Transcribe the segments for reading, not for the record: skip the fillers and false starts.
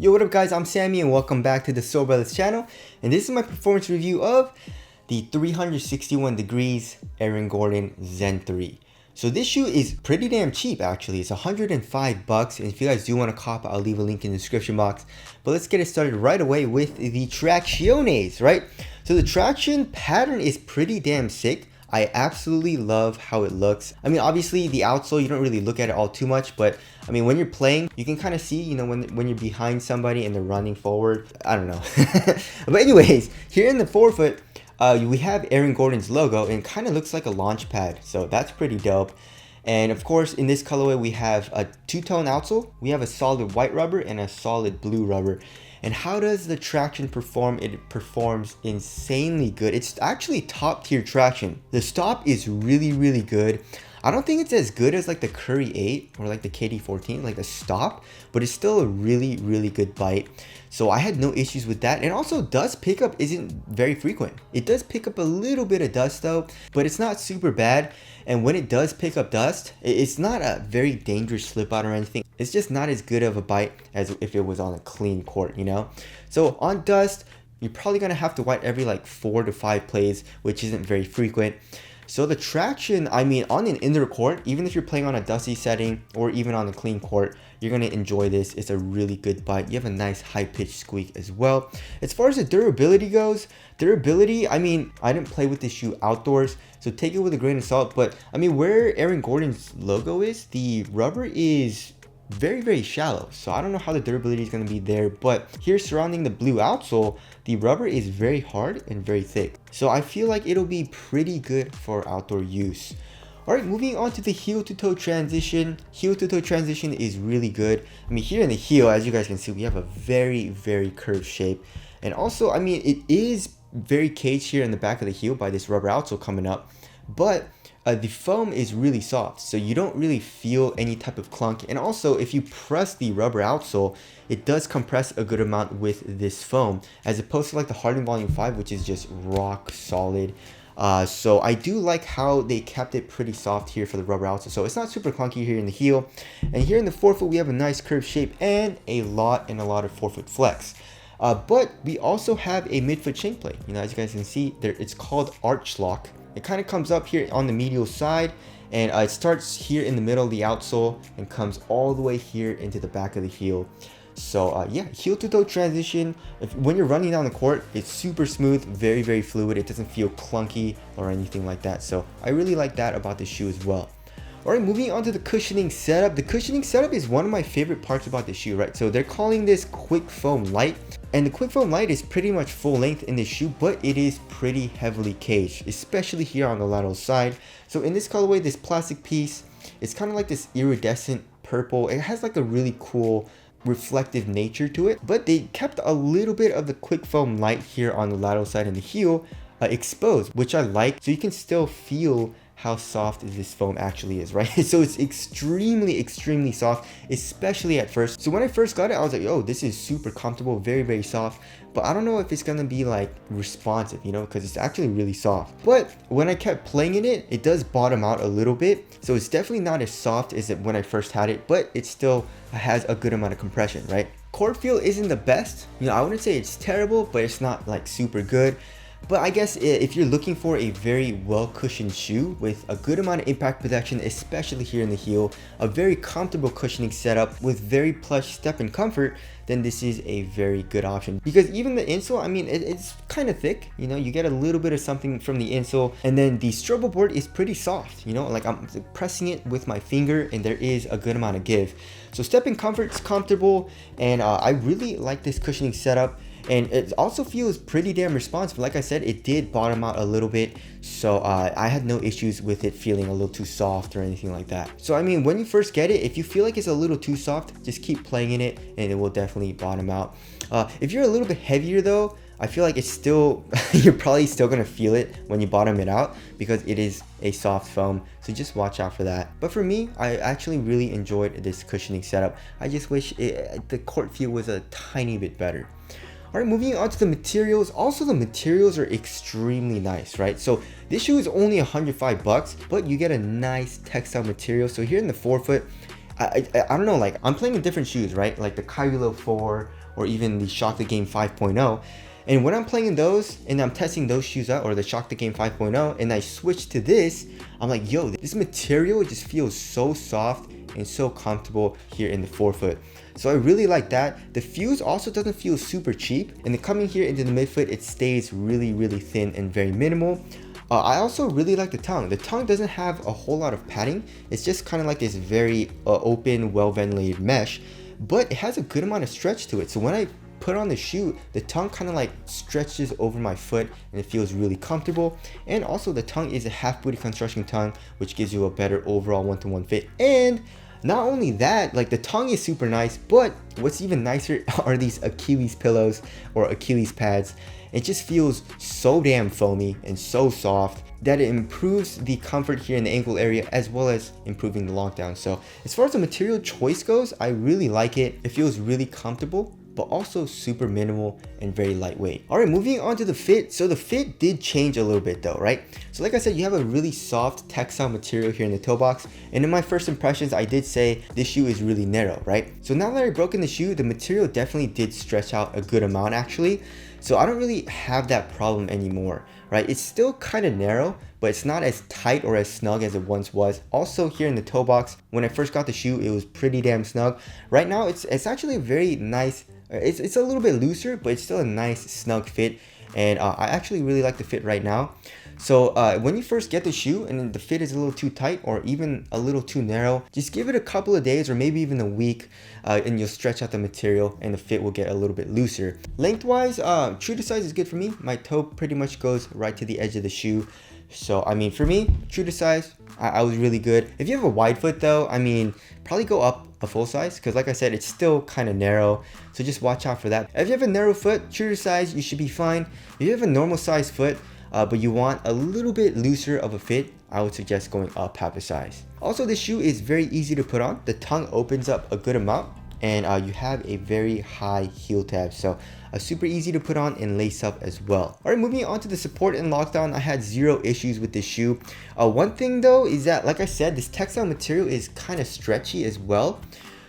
Yo, what up guys, I'm Sammy and welcome back to the Soul Brothers channel, and this is my performance review of the 361 degrees Aaron Gordon Zen 3. So this shoe is pretty damn cheap actually. It's 105 bucks, and if you guys do want to cop, I'll leave a link in the description box. But let's get it started right away with the tracciones, right? So the traction pattern is pretty damn sick. I absolutely love how it looks. I mean, obviously the outsole, you don't really look at it all too much, but I mean, when you're playing, you can kind of see, you know, when you're behind somebody and they're running forward. I don't know. But anyways, here in the forefoot, we have Aaron Gordon's logo, and it kind of looks like a launch pad. So that's pretty dope. And of course, in this colorway, we have a two-tone outsole. We have a solid white rubber and a solid blue rubber. And how does the traction perform? It performs insanely good. It's actually top tier traction. The stop is really good. I don't think it's as good as like the Curry 8 or like the KD14, like the stop, but it's still a really good bite. So I had no issues with that. And also, dust pickup isn't very frequent. It does pick up a little bit of dust though, but it's not super bad. And when it does pick up dust, it's not a very dangerous slip out or anything. It's just not as good of a bite as if it was on a clean court, you know? So on dust, you're probably gonna have to wipe every like 4 to 5 plays, which isn't very frequent. So the traction, I mean, on an indoor court, even if you're playing on a dusty setting or even on a clean court, you're going to enjoy this. It's a really good bite. You have a nice high-pitched squeak as well. As far as the durability goes, I mean, I didn't play with this shoe outdoors, so take it with a grain of salt. But I mean, where Aaron Gordon's logo is, the rubber is very shallow, so I don't know how the durability is going to be there. But here surrounding the blue outsole, the rubber is very hard and very thick, so I feel like it'll be pretty good for outdoor use. Alright, moving on to the heel to toe transition. Heel to toe transition is really good. I mean, here in the heel, as you guys can see, we have a very curved shape, and also, I mean, it is very caged here in the back of the heel by this rubber outsole coming up, but the foam is really soft, so you don't really feel any type of clunk. And also, if you press the rubber outsole, it does compress a good amount with this foam, as opposed to like the Harden Volume 5, which is just rock solid. So I do like how they kept it pretty soft here for the rubber outsole, so it's not super clunky here in the heel. And here in the forefoot, we have a nice curved shape and a lot of forefoot flex. But we also have a midfoot shank plate. You know, as you guys can see there, it's called arch lock. It kind of comes up here on the medial side, and it starts here in the middle of the outsole and comes all the way here into the back of the heel. So yeah, heel to toe transition, when you're running down the court, it's super smooth, very fluid. It doesn't feel clunky or anything like that. So I really like that about this shoe as well. Alright, moving on to the cushioning setup. The cushioning setup is one of my favorite parts about this shoe, right? So they're calling this Quick Foam Light, and the Quick Foam Light is pretty much full length in this shoe, but it is pretty heavily caged, especially here on the lateral side. So in this colorway, this plastic piece, it's kind of like this iridescent purple. It has like a really cool reflective nature to it, but they kept a little bit of the Quick Foam Light here on the lateral side and the heel exposed, which I like, so you can still feel how soft this foam actually is, right? So it's extremely soft, especially at first. So when I first got it, I was like, oh, this is super comfortable, very soft. But I don't know if it's gonna be like responsive, you know, because it's actually really soft. But when I kept playing in it, it does bottom out a little bit. So it's definitely not as soft as it when I first had it, but it still has a good amount of compression, right? Court feel isn't the best. You know, I wouldn't say it's terrible, but it's not like super good. But I guess if you're looking for a very well cushioned shoe with a good amount of impact protection, especially here in the heel, a very comfortable cushioning setup with very plush step and comfort, then this is a very good option. Because even the insole, I mean, it's kind of thick, you know, you get a little bit of something from the insole, and then the strobel board is pretty soft, you know, like I'm pressing it with my finger and there is a good amount of give. So step and comfort's comfortable, and I really like this cushioning setup. And it also feels pretty damn responsive. Like I said, it did bottom out a little bit, so I had no issues with it feeling a little too soft or anything like that. So I mean, when you first get it, if you feel like it's a little too soft, just keep playing in it and it will definitely bottom out. If you're a little bit heavier though, I feel like it's still, you're probably still gonna feel it when you bottom it out, because it is a soft foam, so just watch out for that. But for me, I actually really enjoyed this cushioning setup. I just wish the court feel was a tiny bit better. Alright, moving on to the materials. Also, the materials are extremely nice, right? So this shoe is only 105 bucks, but you get a nice textile material. So here in the forefoot, I don't know, like I'm playing with different shoes, right? Like the Kyrie 4 or even the Shock the Game 5.0. And when I'm playing those and I'm testing those shoes out, or the Shock the Game 5.0, and I switch to this, I'm like, yo, this material just feels so soft and so comfortable here in the forefoot. So I really like that. The fuse also doesn't feel super cheap, and then coming here into the midfoot, it stays really, really thin and very minimal. I also really like the tongue. The tongue doesn't have a whole lot of padding. It's just kind of like this very open, well-ventilated mesh, but it has a good amount of stretch to it. So when I put on the shoe, the tongue kind of like stretches over my foot and it feels really comfortable. And also the tongue is a half booty construction tongue, which gives you a better overall one-to-one fit. And not only that, like the tongue is super nice, but what's even nicer are these Achilles pillows or Achilles pads. It just feels so damn foamy and so soft that it improves the comfort here in the ankle area, as well as improving the lockdown. So as far as the material choice goes, I really like it. It feels really comfortable, but also super minimal and very lightweight. All right, moving on to the fit. So the fit did change a little bit though, right? So like I said, you have a really soft textile material here in the toe box. And in my first impressions, I did say this shoe is really narrow, right? So now that I've broken the shoe, the material definitely did stretch out a good amount actually. So I don't really have that problem anymore, right? It's still kind of narrow, but it's not as tight or as snug as it once was. Also here in the toe box, when I first got the shoe, it was pretty damn snug. Right now, it's actually a very nice, it's a little bit looser, but it's still a nice snug fit. And I actually really like the fit right now. So when you first get the shoe and the fit is a little too tight or even a little too narrow, just give it a couple of days or maybe even a week and you'll stretch out the material and the fit will get a little bit looser. Lengthwise, true to size is good for me. My toe pretty much goes right to the edge of the shoe. So I mean, for me, true to size, I was really good. If you have a wide foot though, I mean, probably go up a full size, because like I said, it's still kind of narrow, so just watch out for that. If you have a narrow foot, true to size, you should be fine. If you have a normal size foot, but you want a little bit looser of a fit, I would suggest going up half a size. Also, this shoe is very easy to put on. The tongue opens up a good amount, and you have a very high heel tab, so super easy to put on and lace up as well. All right, moving on to the support and lockdown, I had zero issues with this shoe. One thing though is that, like I said, this textile material is kind of stretchy as well.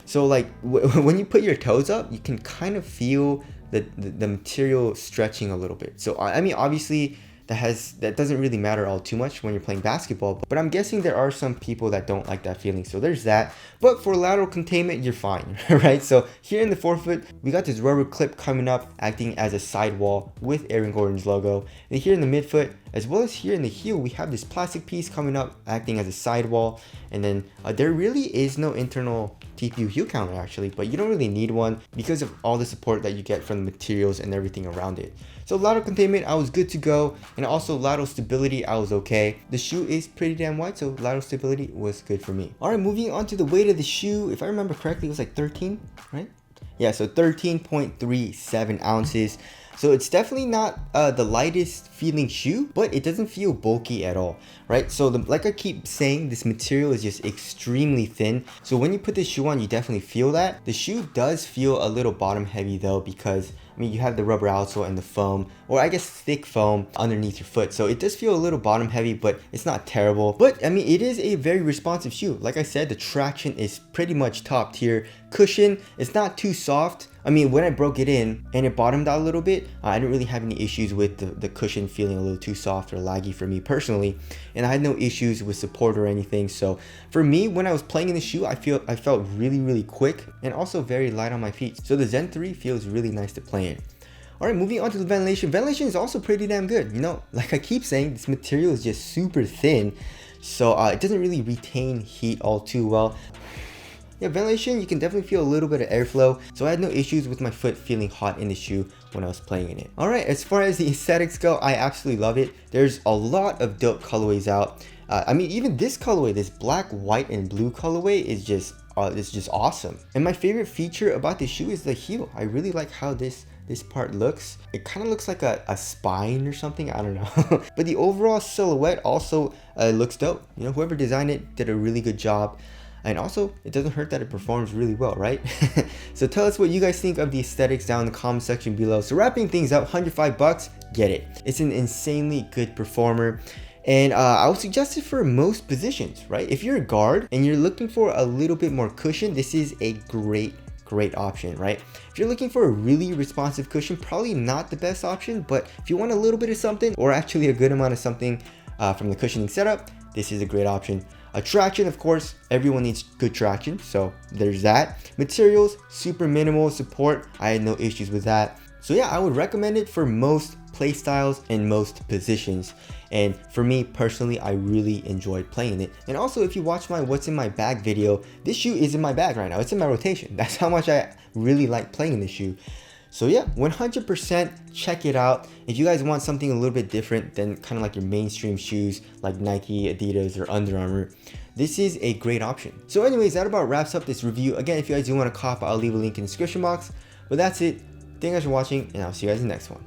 So like when you put your toes up, you can kind of feel the material stretching a little bit. So I mean, obviously that doesn't really matter all too much when you're playing basketball, but I'm guessing there are some people that don't like that feeling, so there's that. But for lateral containment, you're fine, right? So here in the forefoot, we got this rubber clip coming up, acting as a sidewall with Aaron Gordon's logo. And here in the midfoot, as well as here in the heel, we have this plastic piece coming up, acting as a sidewall. And then there really is no internal TPU heel counter actually, but you don't really need one because of all the support that you get from the materials and everything around it. So lateral containment, I was good to go. And also lateral stability, I was okay. The shoe is pretty damn wide, so lateral stability was good for me. All right, moving on to the weight of the shoe. If I remember correctly, it was like 13, right? Yeah, so 13.37 ounces. So it's definitely not the lightest feeling shoe, but it doesn't feel bulky at all, right? So like I keep saying, this material is just extremely thin. So when you put this shoe on, you definitely feel that. The shoe does feel a little bottom heavy though, because I mean, you have the rubber outsole and the foam, or I guess thick foam underneath your foot. So it does feel a little bottom heavy, but it's not terrible. But I mean, it is a very responsive shoe. Like I said, the traction is pretty much top tier. Cushion, it's not too soft. I mean, when I broke it in and it bottomed out a little bit, I didn't really have any issues with the cushion feeling a little too soft or laggy for me personally. And I had no issues with support or anything. So for me, when I was playing in the shoe, I felt really, really quick and also very light on my feet. So the Zen 3 feels really nice to play in. All right, moving on to the ventilation. Ventilation is also pretty damn good. You know, like I keep saying, this material is just super thin. So it doesn't really retain heat all too well. Yeah, ventilation, you can definitely feel a little bit of airflow, so I had no issues with my foot feeling hot in the shoe when I was playing in it. Alright, as far as the aesthetics go, I absolutely love it. There's a lot of dope colorways out. I mean, even this colorway, this black, white, and blue colorway is just awesome. And my favorite feature about this shoe is the heel. I really like how this part looks. It kind of looks like a spine or something, I don't know. But the overall silhouette also looks dope. You know, whoever designed it did a really good job. And also, it doesn't hurt that it performs really well, right? So tell us what you guys think of the aesthetics down in the comment section below. So wrapping things up, 105 bucks, get it. It's an insanely good performer. And I would suggest it for most positions, right? If you're a guard and you're looking for a little bit more cushion, this is a great great option, right? If you're looking for a really responsive cushion, probably not the best option, but if you want a little bit of something, or actually a good amount of something from the cushioning setup, this is a great option. Traction, of course, everyone needs good traction, so there's that. Materials, super minimal. Support, I had no issues with that. So yeah, I would recommend it for most play styles and most positions. And for me personally, I really enjoyed playing it. And also, if you watch my what's in my bag video, this shoe is in my bag right now. It's in my rotation. That's how much I really like playing this shoe. So yeah, 100% check it out. If you guys want something a little bit different than kind of like your mainstream shoes like Nike, Adidas, or Under Armour, this is a great option. So anyways, that about wraps up this review. Again, if you guys do want to cop, I'll leave a link in the description box. But that's it. Thank you guys for watching, and I'll see you guys in the next one.